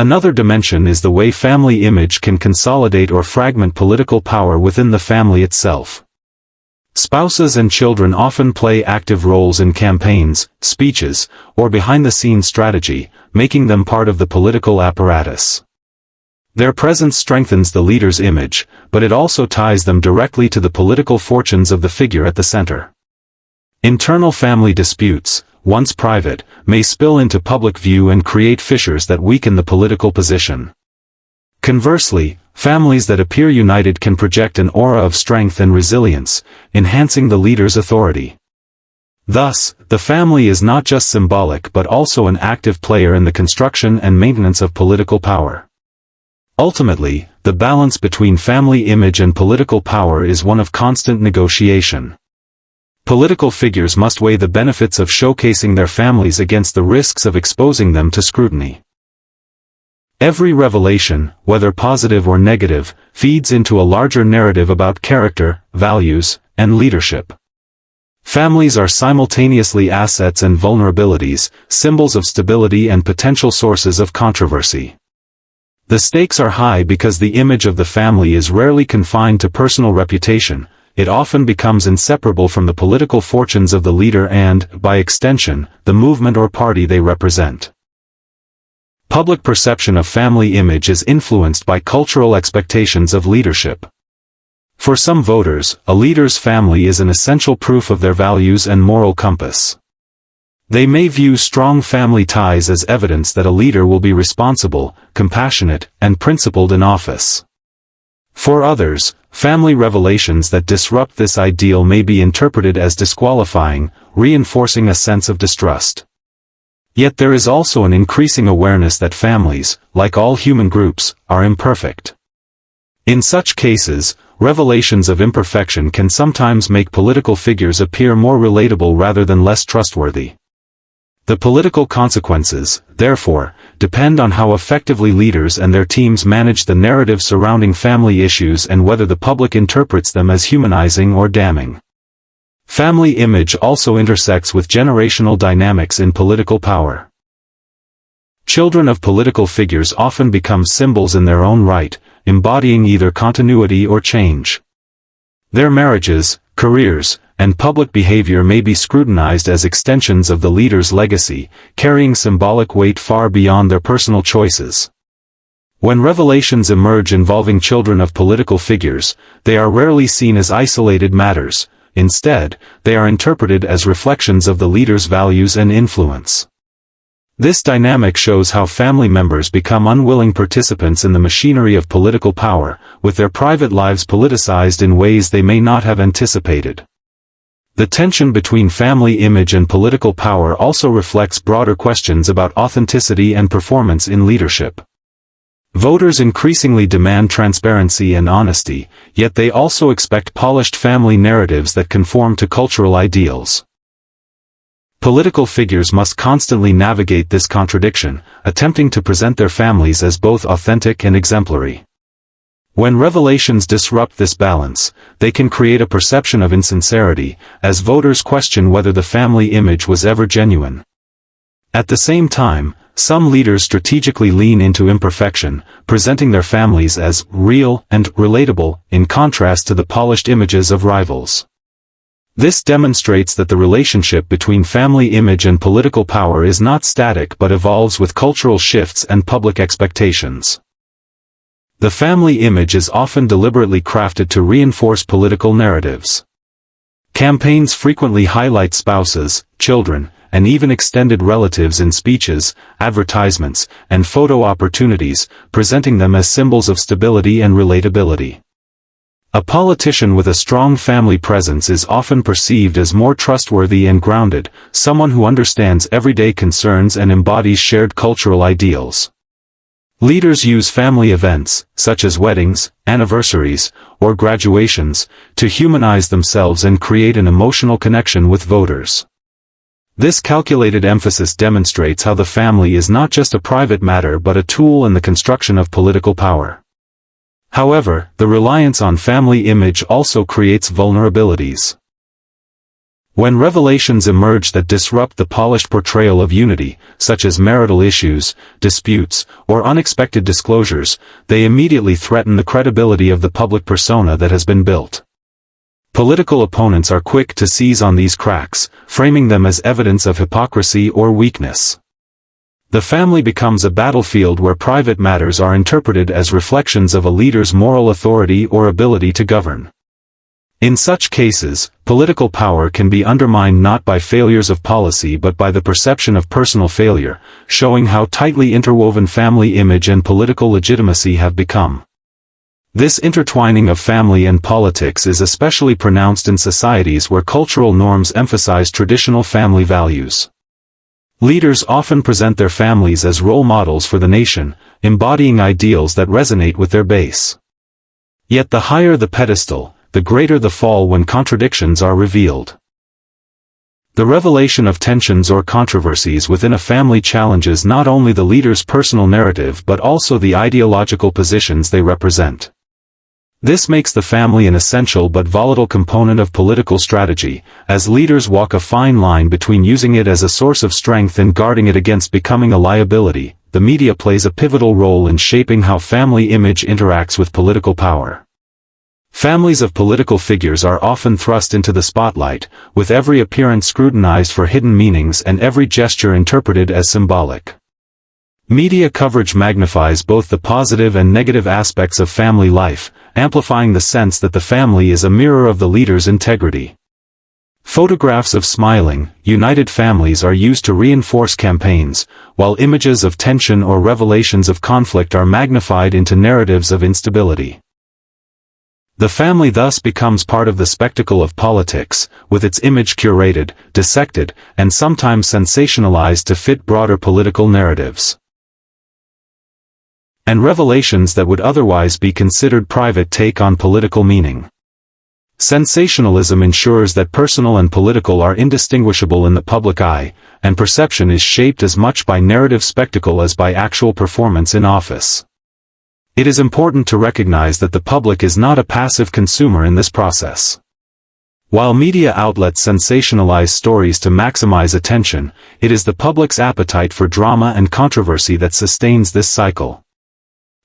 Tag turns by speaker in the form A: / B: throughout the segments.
A: Another dimension is the way family image can consolidate or fragment political power within the family itself. Spouses and children often play active roles in campaigns, speeches, or behind-the-scenes strategy, making them part of the political apparatus. Their presence strengthens the leader's image, but it also ties them directly to the political fortunes of the figure at the center. Internal family disputes, once private, may spill into public view and create fissures that weaken the political position. Conversely, families that appear united can project an aura of strength and resilience, enhancing the leader's authority. Thus, the family is not just symbolic but also an active player in the construction and maintenance of political power. Ultimately, the balance between family image and political power is one of constant negotiation. Political figures must weigh the benefits of showcasing their families against the risks of exposing them to scrutiny. Every revelation, whether positive or negative, feeds into a larger narrative about character, values, and leadership. Families are simultaneously assets and vulnerabilities, symbols of stability and potential sources of controversy. The stakes are high because the image of the family is rarely confined to personal reputation. It often becomes inseparable from the political fortunes of the leader and, by extension, the movement or party they represent. Public perception of family image is influenced by cultural expectations of leadership. For some voters, a leader's family is an essential proof of their values and moral compass. They may view strong family ties as evidence that a leader will be responsible, compassionate, and principled in office. For others, family revelations that disrupt this ideal may be interpreted as disqualifying, reinforcing a sense of distrust. Yet there is also an increasing awareness that families, like all human groups, are imperfect. In such cases, revelations of imperfection can sometimes make political figures appear more relatable rather than less trustworthy. The political consequences, therefore, depend on how effectively leaders and their teams manage the narrative surrounding family issues and whether the public interprets them as humanizing or damning. Family image also intersects with generational dynamics in political power. Children of political figures often become symbols in their own right, embodying either continuity or change. Their marriages, careers, and public behavior may be scrutinized as extensions of the leader's legacy, carrying symbolic weight far beyond their personal choices. When revelations emerge involving children of political figures, they are rarely seen as isolated matters. Instead, they are interpreted as reflections of the leader's values and influence. This dynamic shows how family members become unwilling participants in the machinery of political power, with their private lives politicized in ways they may not have anticipated. The tension between family image and political power also reflects broader questions about authenticity and performance in leadership. Voters increasingly demand transparency and honesty, yet they also expect polished family narratives that conform to cultural ideals. Political figures must constantly navigate this contradiction, attempting to present their families as both authentic and exemplary. When revelations disrupt this balance, they can create a perception of insincerity, as voters question whether the family image was ever genuine. At the same time, some leaders strategically lean into imperfection, presenting their families as real and relatable, in contrast to the polished images of rivals. This demonstrates that the relationship between family image and political power is not static but evolves with cultural shifts and public expectations. The family image is often deliberately crafted to reinforce political narratives. Campaigns frequently highlight spouses, children, and even extended relatives in speeches, advertisements, and photo opportunities, presenting them as symbols of stability and relatability. A politician with a strong family presence is often perceived as more trustworthy and grounded, someone who understands everyday concerns and embodies shared cultural ideals. Leaders use family events, such as weddings, anniversaries, or graduations, to humanize themselves and create an emotional connection with voters. This calculated emphasis demonstrates how the family is not just a private matter but a tool in the construction of political power. However, the reliance on family image also creates vulnerabilities. When revelations emerge that disrupt the polished portrayal of unity, such as marital issues, disputes, or unexpected disclosures, they immediately threaten the credibility of the public persona that has been built. Political opponents are quick to seize on these cracks, framing them as evidence of hypocrisy or weakness. The family becomes a battlefield where private matters are interpreted as reflections of a leader's moral authority or ability to govern. In such cases, political power can be undermined not by failures of policy but by the perception of personal failure, showing how tightly interwoven family image and political legitimacy have become. This intertwining of family and politics is especially pronounced in societies where cultural norms emphasize traditional family values. Leaders often present their families as role models for the nation, embodying ideals that resonate with their base. Yet the higher the pedestal, the greater the fall when contradictions are revealed. The revelation of tensions or controversies within a family challenges not only the leader's personal narrative but also the ideological positions they represent. This makes the family an essential but volatile component of political strategy, as leaders walk a fine line between using it as a source of strength and guarding it against becoming a liability. The media plays a pivotal role in shaping how family image interacts with political power. Families of political figures are often thrust into the spotlight, with every appearance scrutinized for hidden meanings and every gesture interpreted as symbolic. Media coverage magnifies both the positive and negative aspects of family life, amplifying the sense that the family is a mirror of the leader's integrity. Photographs of smiling, united families are used to reinforce campaigns, while images of tension or revelations of conflict are magnified into narratives of instability. The family thus becomes part of the spectacle of politics, with its image curated, dissected, and sometimes sensationalized to fit broader political narratives. And revelations that would otherwise be considered private take on political meaning. Sensationalism ensures that personal and political are indistinguishable in the public eye, and perception is shaped as much by narrative spectacle as by actual performance in office. It is important to recognize that the public is not a passive consumer in this process. While media outlets sensationalize stories to maximize attention, it is the public's appetite for drama and controversy that sustains this cycle.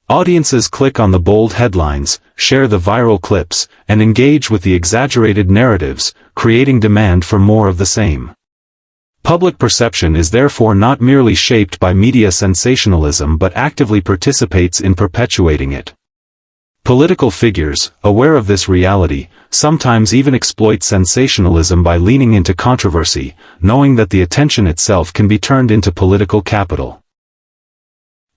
A: Audiences click on the bold headlines, share the viral clips, and engage with the exaggerated narratives, creating demand for more of the same. Public perception is therefore not merely shaped by media sensationalism but actively participates in perpetuating it. Political figures, aware of this reality, sometimes even exploit sensationalism by leaning into controversy, knowing that the attention itself can be turned into political capital.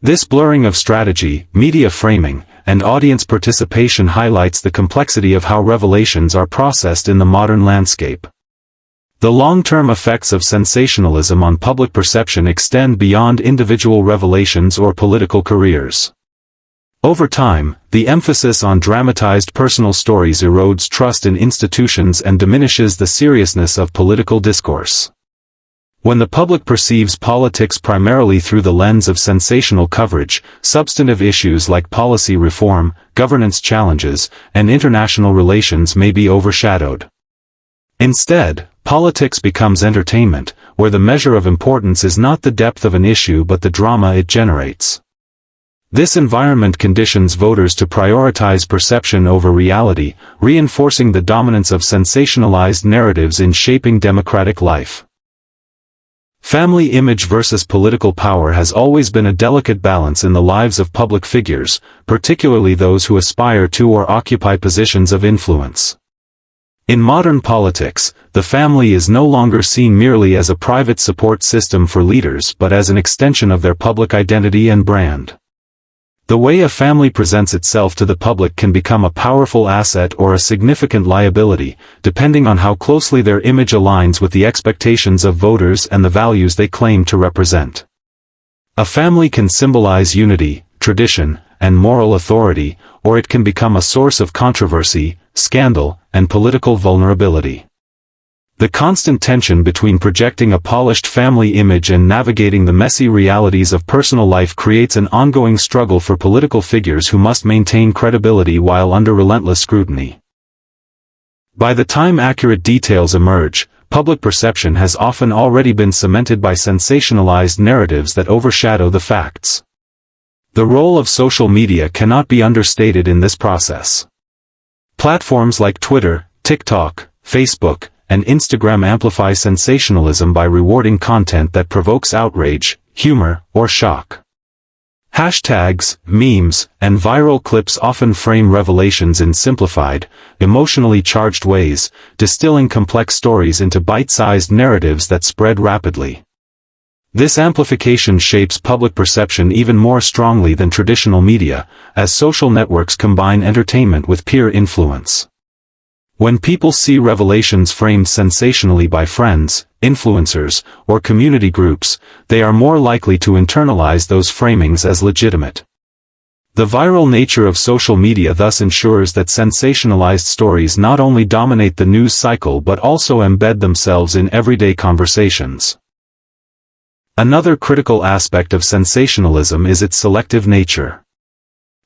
A: This blurring of strategy, media framing, and audience participation highlights the complexity of how revelations are processed in the modern landscape. The long-term effects of sensationalism on public perception extend beyond individual revelations or political careers. Over time, the emphasis on dramatized personal stories erodes trust in institutions and diminishes the seriousness of political discourse. When the public perceives politics primarily through the lens of sensational coverage, substantive issues like policy reform, governance challenges, and international relations may be overshadowed. Instead, politics becomes entertainment, where the measure of importance is not the depth of an issue but the drama it generates. This environment conditions voters to prioritize perception over reality, reinforcing the dominance of sensationalized narratives in shaping democratic life. Family image versus political power has always been a delicate balance in the lives of public figures, particularly those who aspire to or occupy positions of influence. In modern politics, the family is no longer seen merely as a private support system for leaders but as an extension of their public identity and brand. The way a family presents itself to the public can become a powerful asset or a significant liability, depending on how closely their image aligns with the expectations of voters and the values they claim to represent. A family can symbolize unity, tradition, and moral authority, or it can become a source of controversy, scandal, and political vulnerability. The constant tension between projecting a polished family image and navigating the messy realities of personal life creates an ongoing struggle for political figures who must maintain credibility while under relentless scrutiny. By the time accurate details emerge, public perception has often already been cemented by sensationalized narratives that overshadow the facts. The role of social media cannot be understated in this process. Platforms like Twitter, TikTok, Facebook, and Instagram amplify sensationalism by rewarding content that provokes outrage, humor, or shock. Hashtags, memes, and viral clips often frame revelations in simplified, emotionally charged ways, distilling complex stories into bite-sized narratives that spread rapidly. This amplification shapes public perception even more strongly than traditional media, as social networks combine entertainment with peer influence. When people see revelations framed sensationally by friends, influencers, or community groups, they are more likely to internalize those framings as legitimate. The viral nature of social media thus ensures that sensationalized stories not only dominate the news cycle but also embed themselves in everyday conversations. Another critical aspect of sensationalism is its selective nature.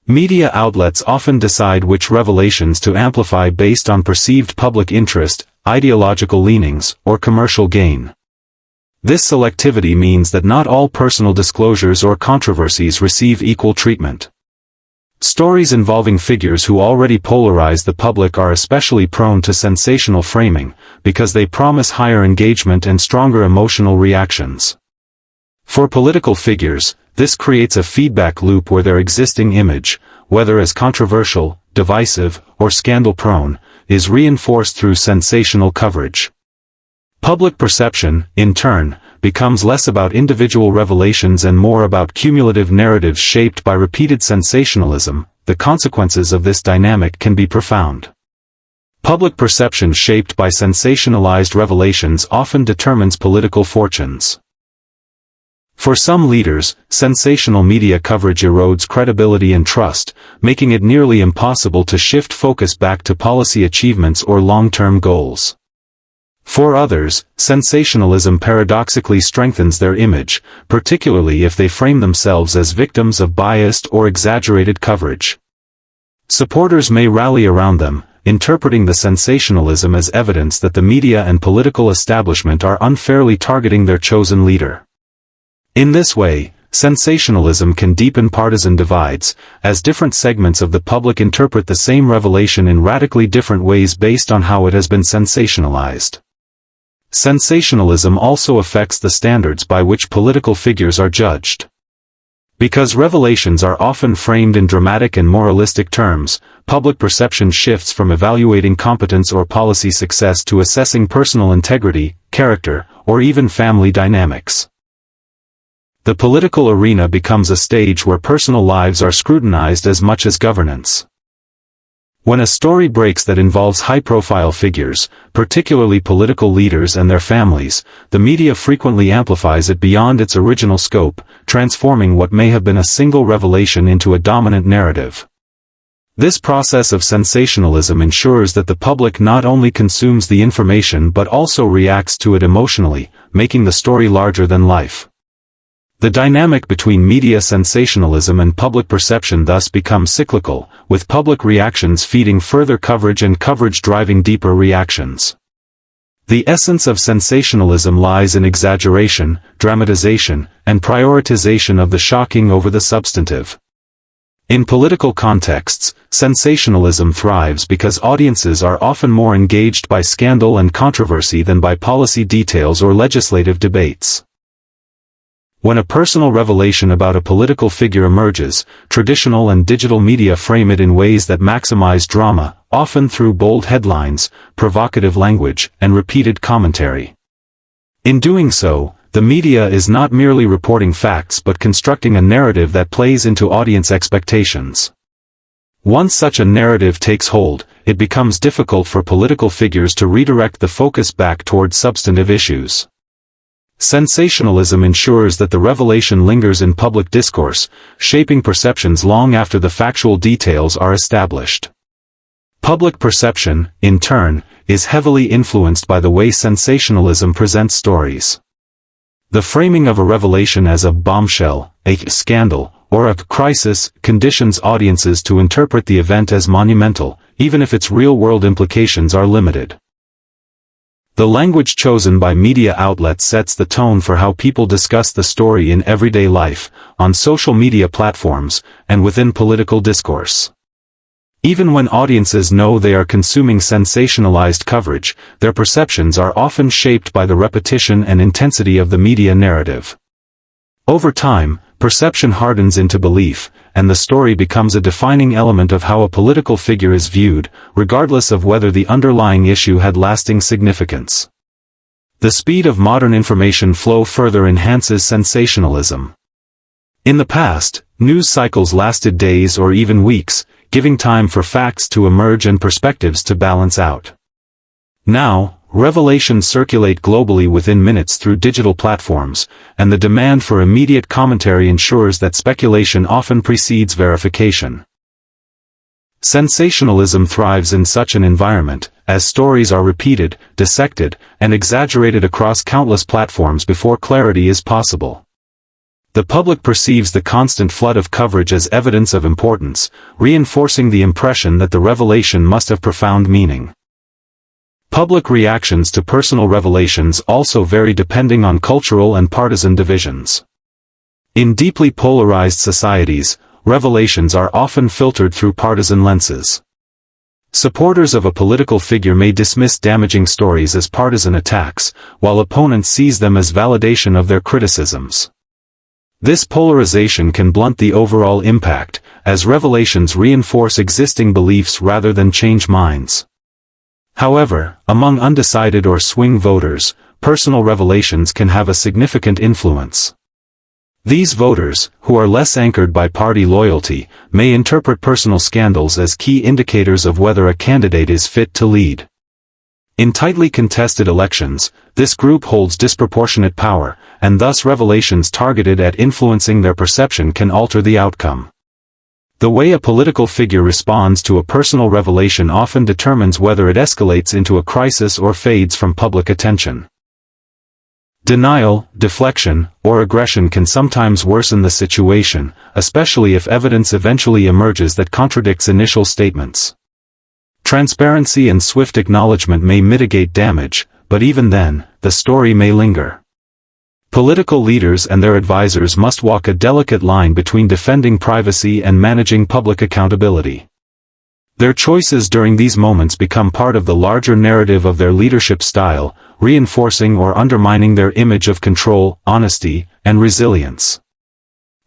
A: Media outlets often decide which revelations to amplify based on perceived public interest, ideological leanings, or commercial gain. This selectivity means that not all personal disclosures or controversies receive equal treatment. Stories involving figures who already polarize the public are especially prone to sensational framing, because they promise higher engagement and stronger emotional reactions. For political figures, this creates a feedback loop where their existing image, whether as controversial, divisive, or scandal-prone, is reinforced through sensational coverage. Public perception, in turn, becomes less about individual revelations and more about cumulative narratives shaped by repeated sensationalism. The consequences of this dynamic can be profound. Public perception shaped by sensationalized revelations often determines political fortunes. For some leaders, sensational media coverage erodes credibility and trust, making it nearly impossible to shift focus back to policy achievements or long-term goals. For others, sensationalism paradoxically strengthens their image, particularly if they frame themselves as victims of biased or exaggerated coverage. Supporters may rally around them, interpreting the sensationalism as evidence that the media and political establishment are unfairly targeting their chosen leader. In this way, sensationalism can deepen partisan divides, as different segments of the public interpret the same revelation in radically different ways based on how it has been sensationalized. Sensationalism also affects the standards by which political figures are judged. Because revelations are often framed in dramatic and moralistic terms, public perception shifts from evaluating competence or policy success to assessing personal integrity, character, or even family dynamics. The political arena becomes a stage where personal lives are scrutinized as much as governance. When a story breaks that involves high-profile figures, particularly political leaders and their families, the media frequently amplifies it beyond its original scope, transforming what may have been a single revelation into a dominant narrative. This process of sensationalism ensures that the public not only consumes the information but also reacts to it emotionally, making the story larger than life. The dynamic between media sensationalism and public perception thus becomes cyclical, with public reactions feeding further coverage and coverage driving deeper reactions. The essence of sensationalism lies in exaggeration, dramatization, and prioritization of the shocking over the substantive. In political contexts, sensationalism thrives because audiences are often more engaged by scandal and controversy than by policy details or legislative debates. When a personal revelation about a political figure emerges, traditional and digital media frame it in ways that maximize drama, often through bold headlines, provocative language, and repeated commentary. In doing so, the media is not merely reporting facts but constructing a narrative that plays into audience expectations. Once such a narrative takes hold, it becomes difficult for political figures to redirect the focus back toward substantive issues. Sensationalism ensures that the revelation lingers in public discourse, shaping perceptions long after the factual details are established. Public perception, in turn, is heavily influenced by the way sensationalism presents stories. The framing of a revelation as a bombshell, a scandal, or a crisis conditions audiences to interpret the event as monumental, even if its real-world implications are limited. The language chosen by media outlets sets the tone for how people discuss the story in everyday life, on social media platforms, and within political discourse. Even when audiences know they are consuming sensationalized coverage, their perceptions are often shaped by the repetition and intensity of the media narrative. Over time, perception hardens into belief, and the story becomes a defining element of how a political figure is viewed, regardless of whether the underlying issue had lasting significance. The speed of modern information flow further enhances sensationalism. In the past, news cycles lasted days or even weeks, giving time for facts to emerge and perspectives to balance out. Now, revelations circulate globally within minutes through digital platforms, and the demand for immediate commentary ensures that speculation often precedes verification. Sensationalism thrives in such an environment, as stories are repeated, dissected, and exaggerated across countless platforms before clarity is possible. The public perceives the constant flood of coverage as evidence of importance, reinforcing the impression that the revelation must have profound meaning. Public reactions to personal revelations also vary depending on cultural and partisan divisions. In deeply polarized societies, revelations are often filtered through partisan lenses. Supporters of a political figure may dismiss damaging stories as partisan attacks, while opponents seize them as validation of their criticisms. This polarization can blunt the overall impact, as revelations reinforce existing beliefs rather than change minds. However, among undecided or swing voters, personal revelations can have a significant influence. These voters, who are less anchored by party loyalty, may interpret personal scandals as key indicators of whether a candidate is fit to lead. In tightly contested elections, this group holds disproportionate power, and thus revelations targeted at influencing their perception can alter the outcome. The way a political figure responds to a personal revelation often determines whether it escalates into a crisis or fades from public attention. Denial, deflection, or aggression can sometimes worsen the situation, especially if evidence eventually emerges that contradicts initial statements. Transparency and swift acknowledgement may mitigate damage, but even then, the story may linger. Political leaders and their advisors must walk a delicate line between defending privacy and managing public accountability. Their choices during these moments become part of the larger narrative of their leadership style, reinforcing or undermining their image of control, honesty, and resilience.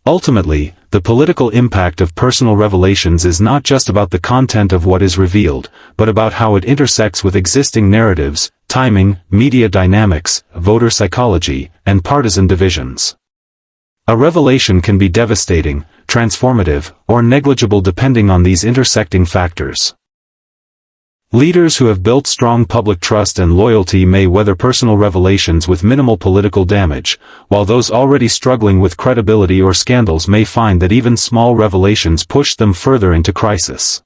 A: Ultimately, the political impact of personal revelations is not just about the content of what is revealed, but about how it intersects with existing narratives, timing, media dynamics, voter psychology, and partisan divisions. A revelation can be devastating, transformative, or negligible depending on these intersecting factors. Leaders who have built strong public trust and loyalty may weather personal revelations with minimal political damage, while those already struggling with credibility or scandals may find that even small revelations push them further into crisis.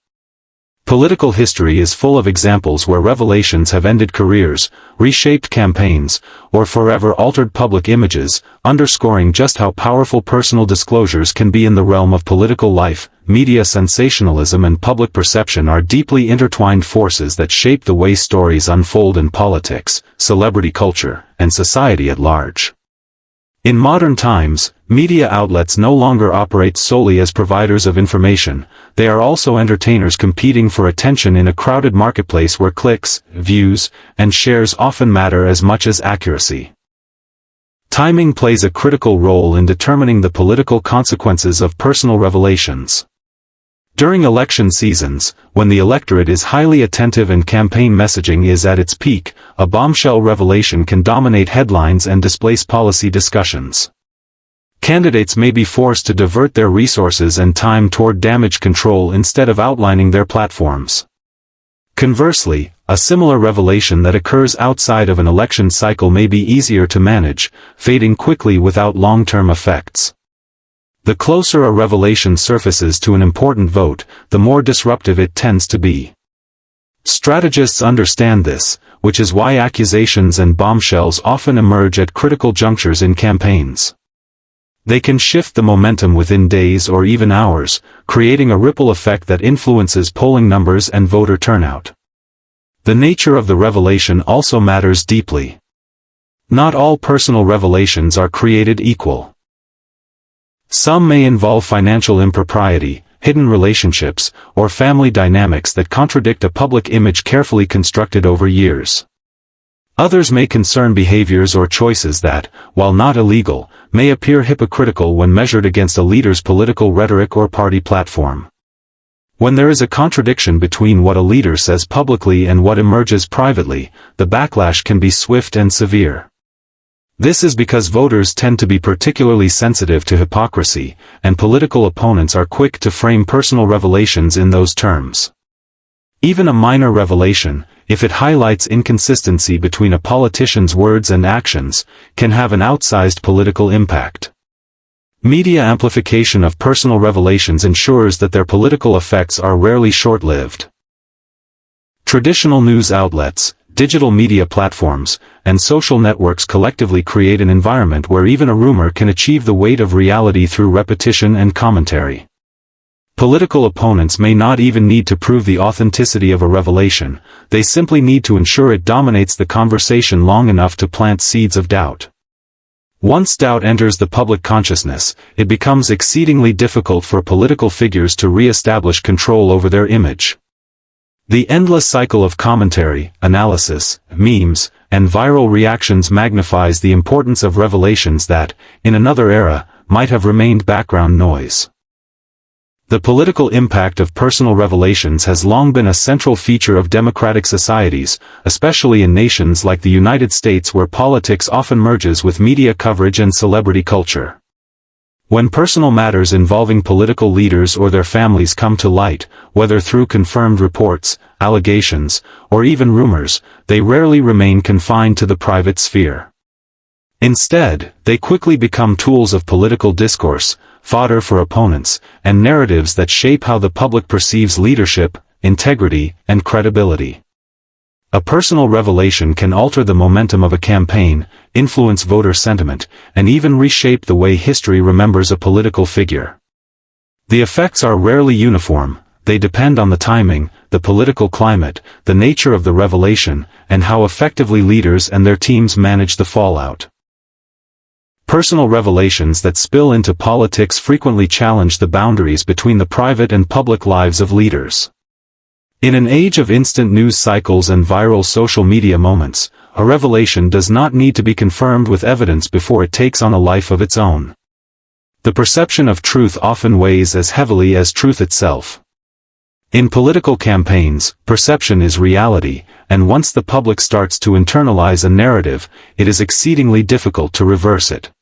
A: Political history is full of examples where revelations have ended careers, reshaped campaigns, or forever altered public images, underscoring just how powerful personal disclosures can be in the realm of political life. Media sensationalism and public perception are deeply intertwined forces that shape the way stories unfold in politics, celebrity culture, and society at large. In modern times, media outlets no longer operate solely as providers of information, they are also entertainers competing for attention in a crowded marketplace where clicks, views, and shares often matter as much as accuracy. Timing plays a critical role in determining the political consequences of personal revelations. During election seasons, when the electorate is highly attentive and campaign messaging is at its peak, a bombshell revelation can dominate headlines and displace policy discussions. Candidates may be forced to divert their resources and time toward damage control instead of outlining their platforms. Conversely, a similar revelation that occurs outside of an election cycle may be easier to manage, fading quickly without long-term effects. The closer a revelation surfaces to an important vote, the more disruptive it tends to be. Strategists understand this, which is why accusations and bombshells often emerge at critical junctures in campaigns. They can shift the momentum within days or even hours, creating a ripple effect that influences polling numbers and voter turnout. The nature of the revelation also matters deeply. Not all personal revelations are created equal. Some may involve financial impropriety, hidden relationships, or family dynamics that contradict a public image carefully constructed over years. Others may concern behaviors or choices that, while not illegal, may appear hypocritical when measured against a leader's political rhetoric or party platform. When there is a contradiction between what a leader says publicly and what emerges privately, the backlash can be swift and severe. This is because voters tend to be particularly sensitive to hypocrisy, and political opponents are quick to frame personal revelations in those terms. Even a minor revelation, if it highlights inconsistency between a politician's words and actions, can have an outsized political impact. Media amplification of personal revelations ensures that their political effects are rarely short-lived. Traditional news outlets, digital media platforms, and social networks collectively create an environment where even a rumor can achieve the weight of reality through repetition and commentary. Political opponents may not even need to prove the authenticity of a revelation, they simply need to ensure it dominates the conversation long enough to plant seeds of doubt. Once doubt enters the public consciousness, it becomes exceedingly difficult for political figures to re-establish control over their image. The endless cycle of commentary, analysis, memes, and viral reactions magnifies the importance of revelations that, in another era, might have remained background noise. The political impact of personal revelations has long been a central feature of democratic societies, especially in nations like the United States where politics often merges with media coverage and celebrity culture. When personal matters involving political leaders or their families come to light, whether through confirmed reports, allegations, or even rumors, they rarely remain confined to the private sphere. Instead, they quickly become tools of political discourse, fodder for opponents, and narratives that shape how the public perceives leadership, integrity, and credibility. A personal revelation can alter the momentum of a campaign, influence voter sentiment, and even reshape the way history remembers a political figure. The effects are rarely uniform, they depend on the timing, the political climate, the nature of the revelation, and how effectively leaders and their teams manage the fallout. Personal revelations that spill into politics frequently challenge the boundaries between the private and public lives of leaders. In an age of instant news cycles and viral social media moments, a revelation does not need to be confirmed with evidence before it takes on a life of its own. The perception of truth often weighs as heavily as truth itself. In political campaigns, perception is reality, and once the public starts to internalize a narrative, it is exceedingly difficult to reverse it.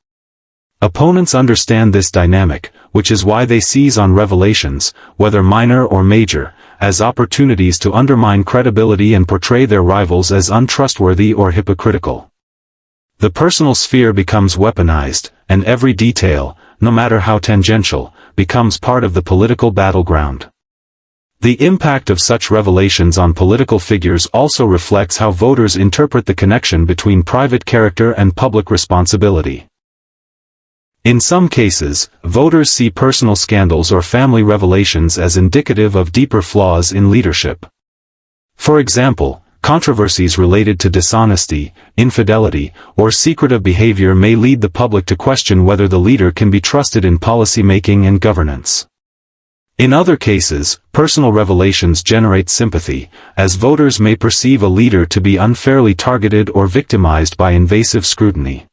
A: Opponents understand this dynamic, which is why they seize on revelations, whether minor or major, as opportunities to undermine credibility and portray their rivals as untrustworthy or hypocritical. The personal sphere becomes weaponized, and every detail, no matter how tangential, becomes part of the political battleground. The impact of such revelations on political figures also reflects how voters interpret the connection between private character and public responsibility. In some cases, voters see personal scandals or family revelations as indicative of deeper flaws in leadership. For example, controversies related to dishonesty, infidelity, or secretive behavior may lead the public to question whether the leader can be trusted in policy-making and governance. In other cases, personal revelations generate sympathy, as voters may perceive a leader to be unfairly targeted or victimized by invasive scrutiny.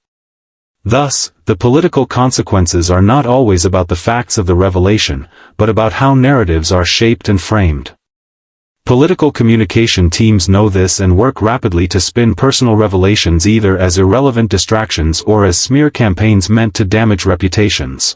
A: Thus, the political consequences are not always about the facts of the revelation, but about how narratives are shaped and framed. Political communication teams know this and work rapidly to spin personal revelations either as irrelevant distractions or as smear campaigns meant to damage reputations.